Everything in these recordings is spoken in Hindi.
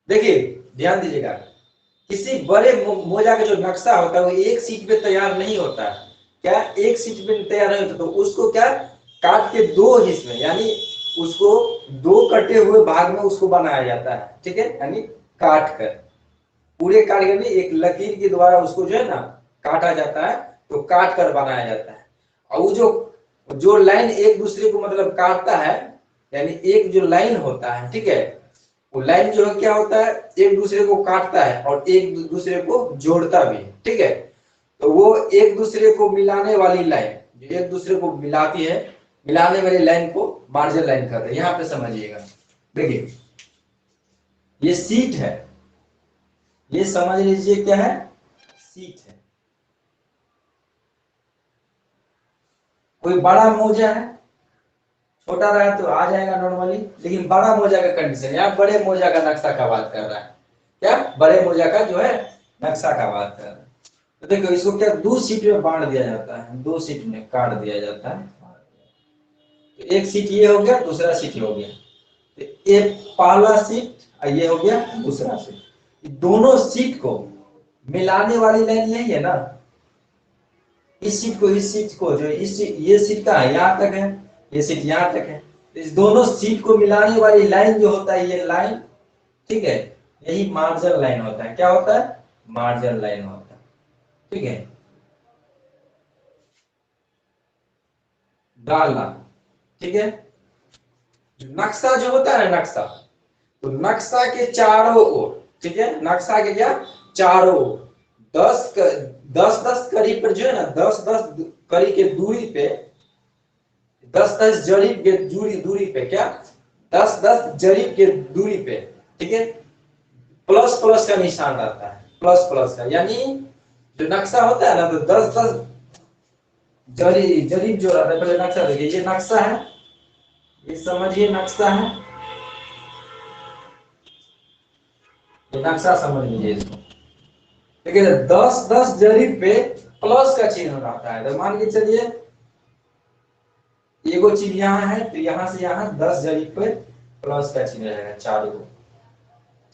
देखिए ध्यान दीजिएगा, किसी बड़े मोजा का जो नक्शा होता है वो एक सीट पे तैयार नहीं होता है। क्या एक सीट पे तैयार नहीं होता, तो उसको क्या काट के दो हिस्से में, यानी उसको दो कटे हुए भाग में उसको बनाया जाता है, ठीक है, यानी काट कर, पूरे काट कर एक लकीर के द्वारा उसको जो है ना काटा जाता है, तो काट कर बनाया जाता है। और वो जो जो लाइन एक दूसरे को मतलब काटता है, यानी एक जो लाइन होता है, ठीक है, वो लाइन जो है क्या होता है, एक दूसरे को काटता है और एक दूसरे को जोड़ता भी है, ठीक है। तो वो एक दूसरे को मिलाने वाली लाइन, जो एक दूसरे को मिलाती है, मिलाने वाली लाइन को मार्जिन लाइन कहते हैं। यहाँ पे समझिएगा, देखिए ये सीट है, ये समझ लीजिए क्या है, सीट है। कोई बड़ा मोजा है, छोटा रहा तो आ जाएगा नॉर्मली, लेकिन बड़ा मोजा का कंडीशन, यहाँ बड़े मोजा का नक्शा का बात कर रहा है, क्या बड़े मोजा का जो है नक्शा का बात कर रहा है। तो देखो इसको क्या दो सीट में बांट दिया जाता है, दो सीट में काट दिया जाता है, तो एक सीट ये हो गया, दूसरा सीट हो गया, तो एक पहला सीट और ये हो गया दूसरा सीट, दोनों सीट को मिलाने वाली लाइन यही है ना, इस सीट को जो ये सीट का है यहाँ तक है, ये सीट यहाँ तक है, तो इस दोनों सीट को मिलाने वाली लाइन जो होता है ये लाइन, ठीक है, यही मार्जिन लाइन होता है। क्या होता है, मार्जिन लाइन होता है, ठीक है, डालना, ठीक है। नक्शा जो होता है नक्शा, तो नक्शा के चारों ओर, ठीक है, नक्शा के क्या चारों ओर 10 कड़ी पर जो है ना, 10 कड़ी के दूरी पे, 10 जरीब के दूरी पे, क्या 10 जरीब के दूरी पे, ठीक है, प्लस प्लस का निशान रहता है, प्लस प्लस का, यानी जो नक्शा होता है ना, तो 10 जरीब जो रहता है, पहले नक्शा देखिए, ये नक्शा है, ये समझिए नक्शा है, ये नक्शा समझ लीजिए इसको, ठीक है। 10 जरीब पे प्लस का चिन्ह रहता है, तो मान के चलिए एगो चीज यहाँ है, तो यहाँ से यहाँ 10 जरीब पे प्लस का चिन्ह रहेगा चारों को,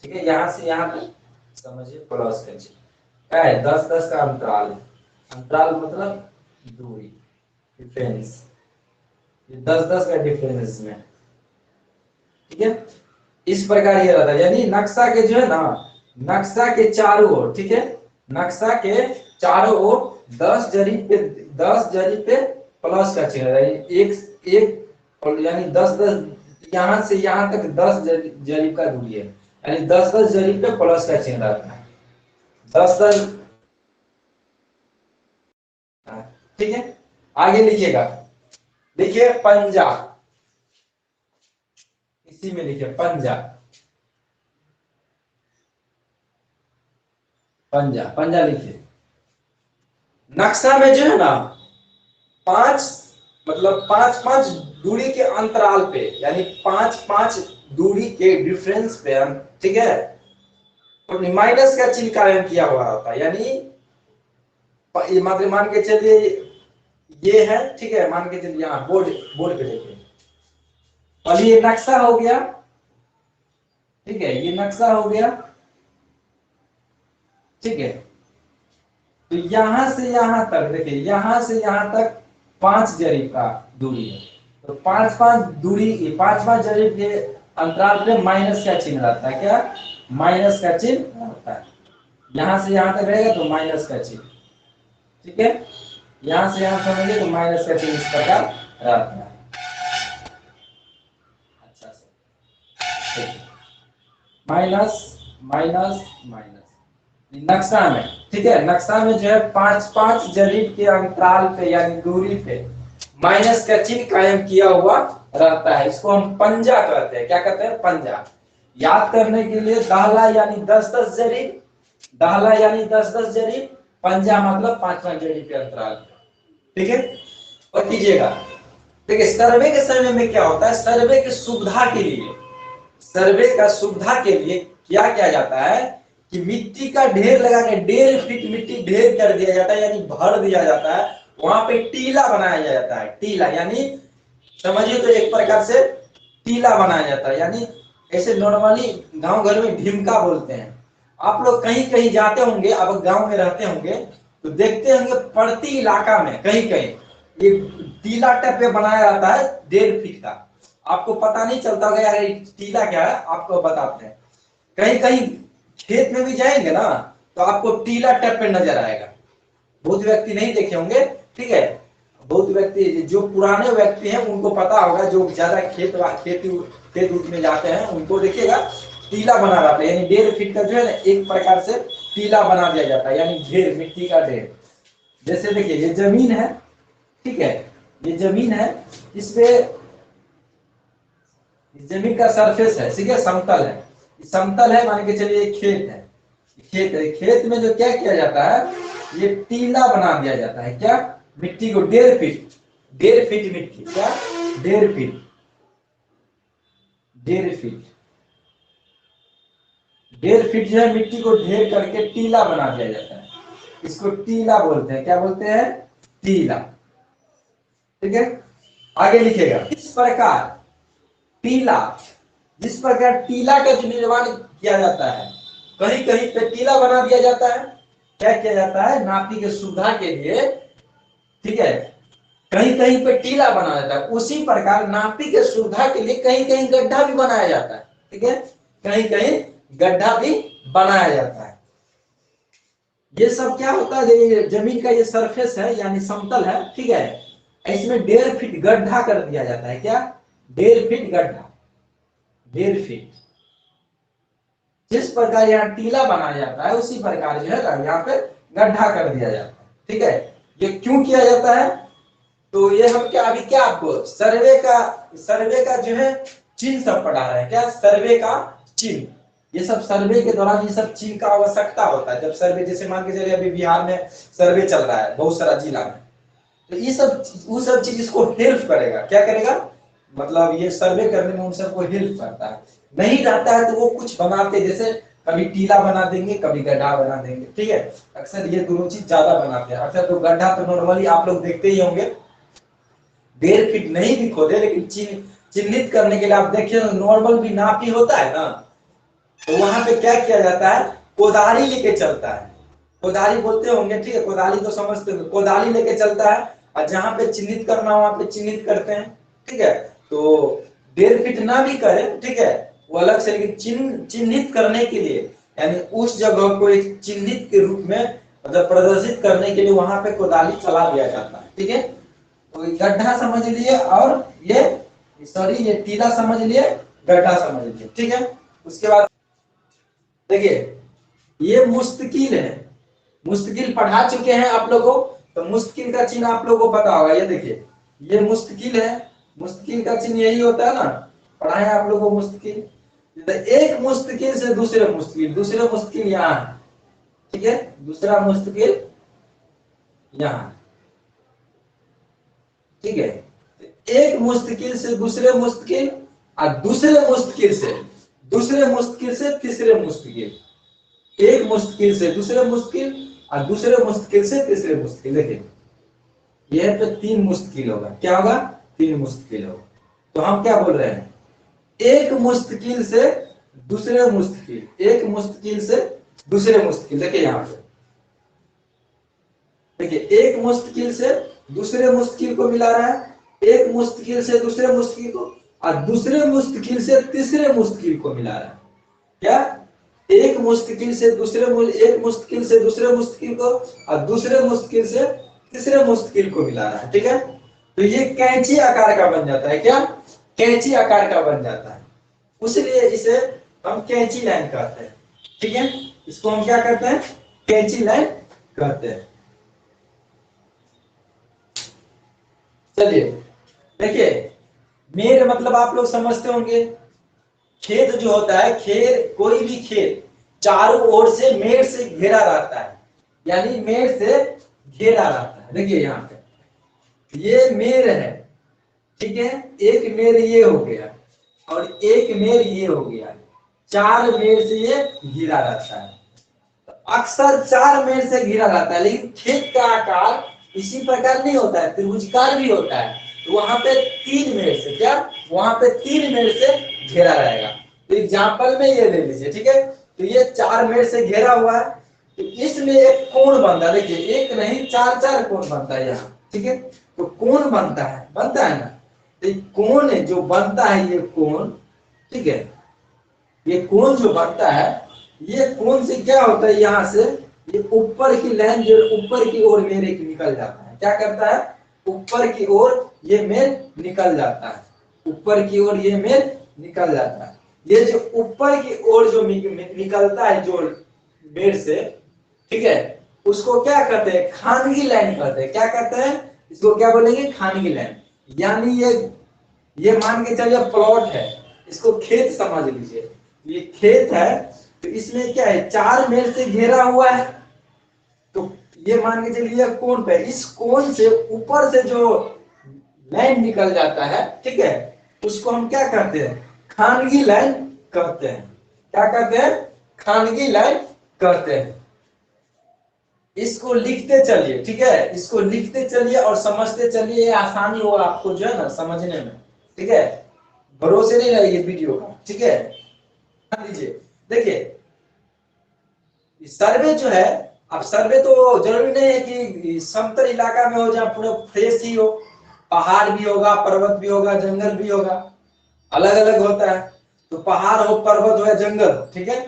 ठीक है, यहाँ से यहाँ तक समझिए प्लस का चिन्ह, क्या है 10 का अंतराल, अंतराल मतलब दूरी, डिफरेंस, ये 10 का डिफरेंस इसमें, ठीक है। इस प्रकार ये रहता है, यानी नक्शा के जो है ना, नक्शा के चारों ओर, ठीक है, नक्शा के चारों ओर 10 जरीब पे प्लस का चिन्ह है, एक एक और यानी 10 यहाँ से यहाँ तक 10 जरीब का दूरी है, यानी 10 जरीब पे प्लस का चिन्ह रहता है, 10, ठीक है। आगे लिखिएगा, लिखिए पंजा, इसी में लिखिए पंजा, पंजा, पंजा लिखिए। नक्शा में जो है ना पांच, मतलब पांच पांच दूरी के अंतराल पे, यानी पांच पांच दूरी के डिफरेंस पे, ठीक है, तो माइनस का चिन्ह कायम किया हुआ होता है, यानी मतलब मान के चलिए ये है, ठीक है, मान के चलिए यहाँ बोर्ड बोर्ड पे देखिए, और ये नक्शा हो गया, ठीक है, ये नक्शा हो गया, ठीक है। तो यहां से यहां तक देखिए, यहां से यहां तक 5 जरीब का दूरी है, तो पांच पांच दूरी, पांच पांच जरीब के अंतराल पे माइनस का चिन्ह रहता है, क्या माइनस का चिन्ह रहता है, यहां से यहां तक रहेगा तो माइनस का चिन्ह, ठीक है, यहां से यहां समझिए तो माइनस का चिन्ह इस प्रकार रहता है। अच्छा से माइनस माइनस माइनस नक्शा में, ठीक है, नक्शा में जो है पांच पांच जरीब के अंतराल पे यानी दूरी पे माइनस का चिन्ह कायम किया हुआ रहता है, इसको हम पंजा कहते हैं। क्या कहते हैं, पंजा। याद करने के लिए दाहला यानी 10 10 जरीब, दाहला यानी 10 10 जरीब, पंजा मतलब पांच पांच जरीब के अंतराल, ठीक है। और कीजिएगा, देखिए सर्वे के समय में क्या होता है, सर्वे की सुविधा के लिए, सर्वे का सुविधा के लिए क्या किया जाता है कि मिट्टी का ढेर लगा के 1.5 फीट मिट्टी ढेर कर दिया जाता है, यानी भर दिया जाता है, वहां पे टीला बनाया जाता है, टीला यानी समझिए तो एक प्रकार से टीला बनाया जाता है, यानी ऐसे नॉर्मली गांव घर में ढिमका बोलते हैं। आप लोग कहीं कहीं जाते होंगे, अब गांव में रहते होंगे तो देखते होंगे प्रति इलाका में कहीं कहीं ये टीला टप पे बनाया जाता है 1.5 फीट का। आपको पता नहीं चलता होगा यार टीला क्या है, आपको बताते हैं। कहीं कहीं खेत में भी जाएंगे ना तो आपको टीला टप पे नजर आएगा। बहुत व्यक्ति नहीं देखे होंगे, ठीक है, बहुत व्यक्ति जो पुराने व्यक्ति हैं उनको पता होगा, जो ज्यादा खेत उत में जाते हैं उनको देखिएगा टीला बना रहता है, यानी 1.5 फीट का जो है ना एक प्रकार से टीला बना दिया जाता है, यानी ढेर, मिट्टी का ढेर। जैसे देखिए ये जमीन है, ठीक है, ये जमीन है, इसपे जमीन का सरफेस है, ठीक है, समतल है, समतल है, मान के चलिए खेत है, खेत है, खेत में जो क्या किया जाता है ये टीला बना दिया जाता है, क्या, मिट्टी को 1.5 फीट, 1.5 फीट मिट्टी, क्या, 1.5 फीट, 1.5 फीट, 1.5 फीट जो है मिट्टी को ढेर करके टीला बना दिया जाता है। इसको टीला बोलते हैं, क्या बोलते हैं, टीला। ठीक है, आगे लिखेगा, इस प्रकार टीला, जिस प्रकार टीला का निर्माण किया जाता है, कहीं कहीं पे टीला बना दिया जाता है, क्या किया जाता है, नापी की सुविधा के लिए, ठीक है, कहीं कहीं पे टीला बनाया जाता है। उसी प्रकार नापी के सुविधा के लिए कहीं कहीं गड्ढा भी बनाया जाता है, ठीक है, कहीं कहीं गड्ढा भी बनाया जाता है। ये सब क्या होता है, ये जमीन का ये सरफेस है यानी समतल है, ठीक है, इसमें 1.5 फीट गड्ढा कर दिया जाता है, क्या, 1.5 फीट गड्ढा, 1.5 फीट। जिस प्रकार यहाँ टीला बनाया जाता है उसी प्रकार जो है ना यहाँ पे गड्ढा कर दिया जाता है, ठीक है। ये क्यों किया जाता है, तो ये हम क्या अभी क्या आपको सर्वे का जो है चिन्ह सब पढ़ा रहे हैं, क्या, सर्वे का चिन्ह। ये सब सर्वे के दौरान ये सब चिन्ह का आवश्यकता होता है। जब सर्वे, जैसे मान के चलिए अभी बिहार में सर्वे चल रहा है बहुत सारा जिला में, तो ये सब वो सब चीज इसको हेल्प करेगा, क्या करेगा, मतलब ये सर्वे करने में उन सबको हेल्प करता है। नहीं रहता है तो वो कुछ बनाते, जैसे कभी टीला बना देंगे, कभी गड्ढा बना देंगे, ठीक है, अक्सर ये दोनों चीज ज्यादा बनाते हैं। अक्सर तो गड्ढा तो नॉर्मली आप लोग देखते ही होंगे, 1.5 फीट नहीं भी खोदे लेकिन चिन्हित करने के लिए आप देखिए नॉर्मल भी नापी होता है ना, तो वहां पे क्या किया जाता है, कोदाली लेके चलता है, कोदाली बोलते होंगे, ठीक है, कोदाली तो समझते होंगे, कोदाली लेके चलता है और जहां पे चिन्हित करना हो वहां पे चिन्हित करते हैं, ठीक है। तो 1.5 फीट ना भी करे, ठीक है, वो अलग से, लेकिन चिन्हित करने के लिए, यानी उस जगह को एक चिन्हित के रूप में मतलब प्रदर्शित करने के लिए वहां पे कोदाली चला दिया जाता है, ठीक है। तो गड्ढा समझ लिए, और ये सॉरी ये टीला समझ लिए, गड्ढा समझ लिए, ठीक है। उसके बाद देखिए ये मुस्तकिल है, मुस्तकिल पढ़ा चुके हैं आप लोगों को, तो मुस्तकिल का चिन्ह आप लोगों को पता होगा। ये देखिए ये मुस्तकिल है, मुस्तकिल का चिन्ह यही होता है ना, पढ़ाए आप लोगों को मुस्तकिल। तो एक मुस्तकिल से दूसरे मुस्तकिल, दूसरे मुस्तकिल यहाँ है, ठीक है, दूसरा मुस्तकिल यहाँ, ठीक है। एक मुस्तकिल से दूसरे मुस्तकिल, और दूसरे मुस्तकिल से तीसरे मुस्तकिल, एक मुस्तकिल से दूसरे मुस्तकिल और दूसरे मुस्तकिल से तीसरे मुस्तकिल। देखिए यह तो 3 मुस्तकिल होगा, क्या होगा, 3 मुस्तकिल होगा। तो हम क्या बोल रहे हैं, एक मुस्तकिल से दूसरे मुस्तकिल, एक मुस्तकिल से दूसरे मुस्तकिल। देखिए यहाँ पे देखिए एक मुस्तकिल से दूसरे मुस्तकिल को मिला रहा है, एक मुस्तकिल से दूसरे मुस्तकिल को, और दूसरे मुस्तकिल से तीसरे मुस्तकिल को मिला रहा है, क्या, एक मुस्तकिल से दूसरे एक मुस्तकिल से दूसरे मुस्तकिल को और दूसरे मुस्तकिल से तीसरे मुस्तकिल को मिला रहा है, ठीक है। तो ये कैंची आकार का बन जाता है, क्या, कैंची आकार का बन जाता है, इसलिए इसे हम कैंची लाइन कहते हैं, ठीक है। इसको हम क्या करते हैं, कैंची लाइन कहते हैं। चलिए देखिए मेर मतलब आप लोग समझते होंगे, खेत जो होता है, खेत, कोई भी खेत चारों ओर से मेड़ से घेरा रहता है, यानी मेड़ से घेरा रहता है। देखिए यहाँ पे ये मेड़ है, ठीक है, एक मेड़ ये हो गया और एक मेड़ ये हो गया, 4 मेड़ से ये घिरा रहता है। अक्सर 4 मेड़ से घिरा रहता है, लेकिन खेत का आकार इसी प्रकार नहीं होता है, त्रिभुजाकार भी होता है। तो वहां पे 3 मेड़ से, क्या, वहां पे 3 मेड़ से घेरा रहेगा, तो एग्जाम्पल में ये ले लीजिए, ठीक है। तो ये 4 मेड़ से घेरा हुआ है, तो इसमें एक कोण बनता है, देखिए एक नहीं 4 कोण बनता है यहाँ, ठीक है। तो कोण बनता है ना। तो ये कोण जो बनता है, ये कोण, ठीक है, ये कोण जो बनता है, ये कोण से क्या होता है, यहाँ से ये ऊपर की लाइन जो ऊपर की ओर मेरे की निकल जाता है, क्या करता है, ऊपर की ओर ये मेल निकल जाता है, ऊपर की ओर ये मेल निकल जाता है। ये जो ऊपर की ओर जो निकलता है जो मेल से, ठीक है, उसको क्या कहते हैं, खानगी लाइन कहते हैं। क्या कहते हैं, इसको क्या बोलेंगे, खानगी लाइन। यानी ये मान के चलिए प्लॉट है, इसको खेत समझ लीजिए, ये खेत है, तो इसमें क्या है, 4 मेल से घेरा हुआ है। तो ये मान के चलिए कोण पे, इस कोण से ऊपर से जो लाइन निकल जाता है, ठीक है, उसको हम क्या कहते हैं, खानगी लाइन कहते हैं। क्या कहते हैं, खानगी लाइन कहते हैं। इसको लिखते चलिए, ठीक है, इसको लिखते चलिए और समझते चलिए, ये आसानी होगा आपको जो है ना समझने में, ठीक है। भरोसे नहीं रहेगी वीडियो का, ठीक है। ध्यान दीजिए, देखिए सर्वे जो है, अब सर्वे तो जरूरी नहीं है कि समतल इलाका में हो, जहाँ पूरा फ्रेश ही हो, पहाड़ भी होगा, पर्वत भी होगा, जंगल भी होगा, अलग अलग होता है। तो पहाड़ हो, पर्वत हो या जंगल, ठीक है,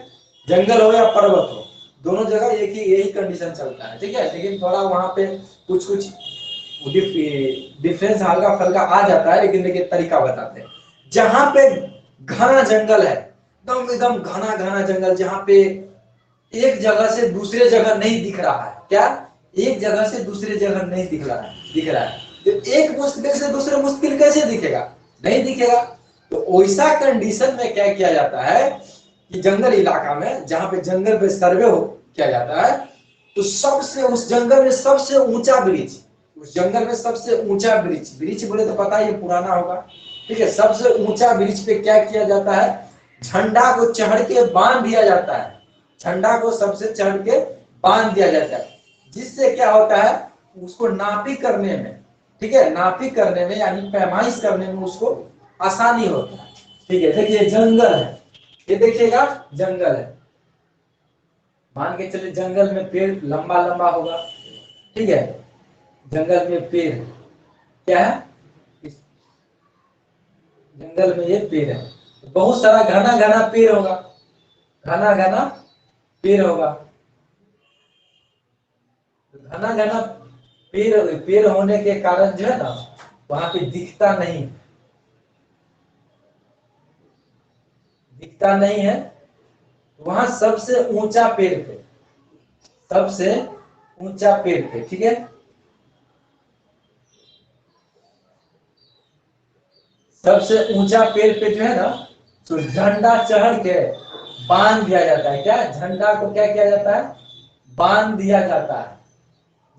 जंगल हो या पर्वत हो, दोनों जगह एक ही यही कंडीशन चलता है, ठीक है। लेकिन थोड़ा वहां पे कुछ कुछ डिफरेंस हल्का फल्का आ जाता है, लेकिन देखिए तरीका बताते हैं। जहां पे घना जंगल है, एकदम एकदम घना घना जंगल, जहां पे एक जगह से दूसरे जगह नहीं दिख रहा है, क्या, एक जगह से दूसरे जगह नहीं दिख रहा है। तो एक मुश्किल से दूसरे मुश्किल कैसे दिखेगा, नहीं दिखेगा। तो वैसा कंडीशन में क्या किया जाता है कि जंगल इलाका में, जहां पे जंगल पे सर्वे हो किया जाता है, तो सबसे उस जंगल में सबसे ऊंचा वृक्ष, उस जंगल में सबसे ऊंचा वृक्ष, वृक्ष बोले तो पता ही पुराना होगा, ठीक है, सबसे ऊंचा वृक्ष पे क्या किया जाता है, झंडा को चढ़ के बांध दिया जाता है, झंडा को सबसे चढ़ के बांध दिया जाता है। जिससे क्या होता है, उसको नापी करने में, ठीक है, नापी करने में यानी पैमाइश करने में उसको आसानी होता है, ठीक है। देखिए जंगल है, ये देखिएगा जंगल है, मान के चलिए जंगल में पेड़ लंबा लंबा होगा, ठीक है, जंगल में पेड़ क्या है, इस जंगल में ये पेड़ है, बहुत सारा घना घना पेड़ होगा, घना घना पेड़ होगा। घना घना पेड़ होने के कारण जो है ना, वहां पे दिखता नहीं है। वहां सबसे ऊंचा पेड़ पे, सबसे ऊंचा पेड़ पे, ठीक है, सबसे ऊंचा पेड़ पे जो है ना, तो झंडा चढ़ के बांध दिया जाता है। क्या, झंडा को क्या किया जाता है, बांध दिया जाता है,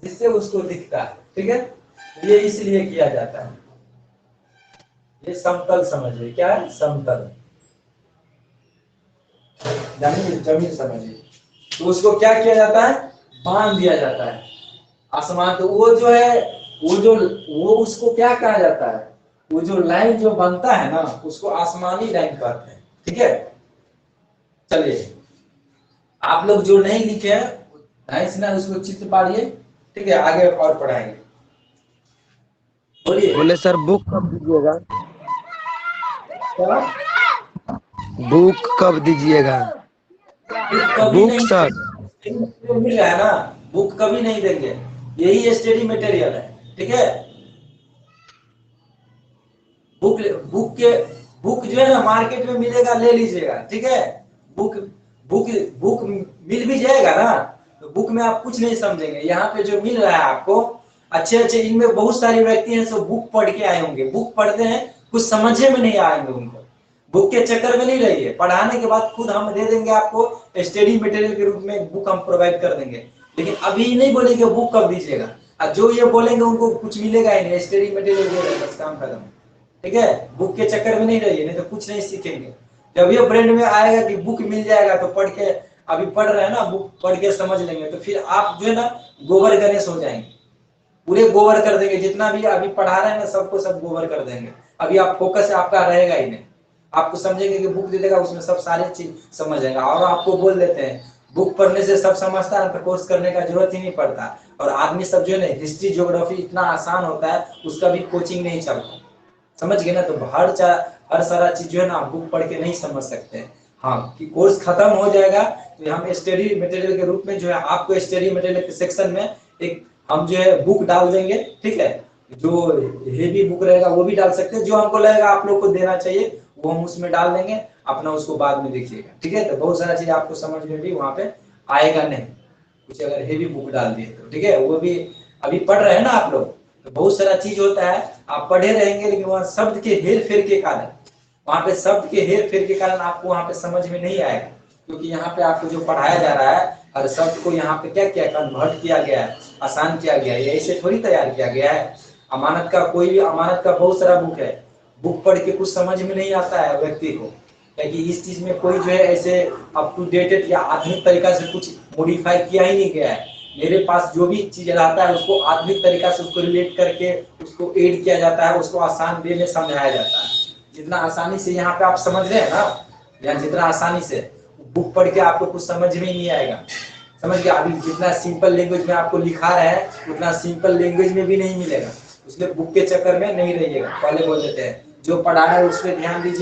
जिससे उसको दिखता है, ठीक है। ये इसलिए किया जाता है। ये समतल समझिए, क्या है, समतल जमीन समझिए। तो उसको क्या किया जाता है, बांध दिया जाता है आसमान। तो वो जो है, वो उसको क्या कहा जाता है, वो जो लाइन जो बनता है ना, उसको आसमानी लाइन कहते हैं, ठीक है। चलिए आप लोग जो नहीं लिखे हैं ढाई ना, उसको चित्र पाड़िए, ठीक है, आगे और पढ़ाएंगे। बोलिए। बोले सर बुक कब दीजिएगा, क्या, बुक कब दीजिएगा, कभी बुक नहीं सर। मिल रहा है ना, बुक कभी नहीं देंगे, यही स्टडी मटेरियल है, ठीक है। बुक बुक के बुक जो है ना मार्केट में मिलेगा, ले लीजिएगा, ठीक है। बुक बुक बुक मिल भी जाएगा ना, तो बुक में आप कुछ नहीं समझेंगे। यहाँ पे जो मिल रहा है आपको अच्छे अच्छे, इनमें बहुत सारे व्यक्ति हैं जो बुक पढ़ के आए होंगे, बुक पढ़ते हैं, कुछ समझे में नहीं आएंगे उनको। बुक के चक्कर में नहीं रहिए, पढ़ाने के बाद खुद हम दे देंगे आपको, स्टडी मटेरियल के रूप में बुक हम प्रोवाइड कर देंगे। लेकिन अभी नहीं बोलेंगे बुक कब दीजिएगा, और जो ये बोलेंगे उनको कुछ मिलेगा ही नहीं, स्टडी मटेरियल दे रहे हैं बस, काम खत्म, ठीक है। बुक के चक्कर में नहीं रहिए, नहीं तो कुछ नहीं सीखेंगे। जब ये ब्रेंड में आएगा कि बुक मिल जाएगा तो पढ़ के, अभी पढ़ रहे हैं ना, बुक पढ़ के समझ लेंगे, तो फिर आप जो है ना गोबर गणेश हो जाएंगे, पूरे गोबर कर देंगे, जितना भी अभी पढ़ा रहे हैं ना सबको सब गोबर कर देंगे। अभी आप फोकस आपका रहेगा ही नहीं, आपको समझेंगे कि बुक दे देगा उसमें सब सारी चीज समझ जाएगा। और आपको बोल देते हैं बुक पढ़ने से सब समझता है तो कोर्स करने का जरूरत ही नहीं पड़ता। और आदमी सब जो है ना हिस्ट्री ज्योग्राफी इतना आसान होता है उसका भी कोचिंग नहीं चलता, समझ गए ना। तो हर सारा चीज जो है ना आप बुक पढ़ के नहीं समझ सकते हैं। हाँ कि कोर्स खत्म हो जाएगा तो हम स्टडी मटेरियल के रूप में जो है आपको स्टडी मटेरियल के सेक्शन में एक हम जो है बुक डाल देंगे, ठीक है। जो हेवी बुक रहेगा वो भी डाल सकते हैं, जो हमको लगेगा आप लोग को देना चाहिए वो हम उसमें डाल देंगे, अपना उसको बाद में देखिएगा, ठीक है। तो बहुत सारा चीज आपको समझ में भी वहां पे आएगा नहीं, कुछ अगर हेवी बुक डाल दिए तो, ठीक है। वो भी अभी पढ़ रहे हैं ना आप लोग, तो बहुत सारा चीज होता है आप पढ़े रहेंगे लेकिन वहाँ शब्द के हेर फेर के कारण, वहां पे शब्द के हेर फेर के कारण आपको वहां पे समझ में नहीं आएगा, क्योंकि यहाँ पे आपको जो पढ़ाया जा रहा है हर शब्द को यहाँ पे क्या किया कन्वर्ट किया गया है, आसान किया गया है, ऐसे थोड़ी तैयार किया गया है। अमानत का कोई भी अमानत का बहुत सारा बुक है, बुक पढ़ के कुछ समझ में नहीं आता है व्यक्ति को, क्योंकि इस चीज में कोई जो है ऐसे अप टू डेटेड या आधुनिक तरीका से कुछ मॉडिफाई किया ही नहीं गया है। मेरे पास जो भी चीज रहता है उसको आधुनिक तरीका से उसको रिलेट करके उसको एड किया जाता है, उसको आसान वे में समझाया जाता है। जितना आसानी से यहाँ पे आप समझ रहे हैं ना, या जितना आसानी से बुक पढ़ के आपको कुछ समझ में ही नहीं आएगा, समझ गया। अभी जितना सिंपल लैंग्वेज में आपको लिखा है उतना सिंपल लैंग्वेज में भी नहीं मिलेगा, इसलिए बुक के चक्कर में नहीं रहिएगा। पहले बोल देते हैं जो पढ़ा है उस पर ध्यान दीजिए।